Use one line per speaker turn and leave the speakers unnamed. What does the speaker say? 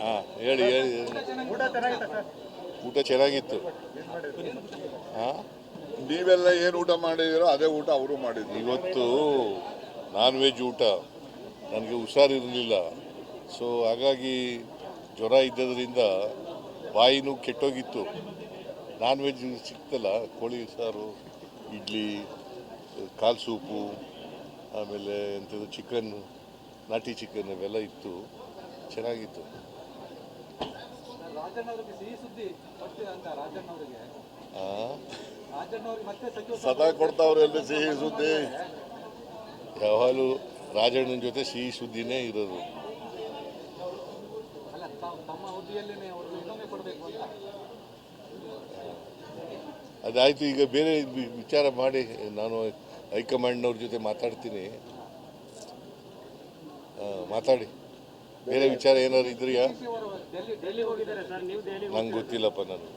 ಹಾಂ ಹೇಳಿ ಹೇಳಿ. ಊಟ ಚೆನ್ನಾಗಿತ್ತು. ಹಾಂ,
ನೀವೆಲ್ಲ ಏನು ಊಟ ಮಾಡಿದಿರೋ ಅದೇ ಊಟ ಅವರು ಮಾಡಿದ್ರು.
ಇವತ್ತು ನಾನ್ ವೆಜ್ ಊಟ. ನನಗೆ ಹುಷಾರಿರಲಿಲ್ಲ, ಸೊ ಹಾಗಾಗಿ ಜ್ವರ ಇದ್ದದ್ರಿಂದ ಬಾಯಿನೂ ಕೆಟ್ಟೋಗಿತ್ತು. ನಾನ್ ವೆಜ್ ಸಿಕ್ತಲ್ಲ, ಕೋಳಿ ಸಾರು, ಇಡ್ಲಿ, ಕಾಲು ಸೂಪು, ಆಮೇಲೆ ಎಂಥದ್ದು ಚಿಕನ್, ನಾಟಿ ಚಿಕನ್ ಇವೆಲ್ಲ ಇತ್ತು, ಚೆನ್ನಾಗಿತ್ತು.
ಸದಾ ಕೊಡ್ತಾವ್ರೆ ಅಲ್ಲಿ ಸಿಹಿ ಸುದ್ದಿ.
ಯಾವಾಗಲೂ ರಾಜಣ್ಣನ ಜೊತೆ ಸಿಹಿ ಸುದ್ದಿನೇ ಇರೋದು. ಅದಾಯಿತು. ಈಗ ಬೇರೆ ವಿಚಾರ ಮಾಡಿ, ನಾನು ಹೈಕಮಾಂಡ್ನವ್ರ ಜೊತೆ ಮಾತಾಡ್ತೀನಿ. ಮಾತಾಡಿ. ಬೇರೆ ವಿಚಾರ ಏನಾದ್ರು ಇದ್ರಿಯಾ? ನಂಗೆ ಗೊತ್ತಿಲ್ಲಪ್ಪ. ನಾನು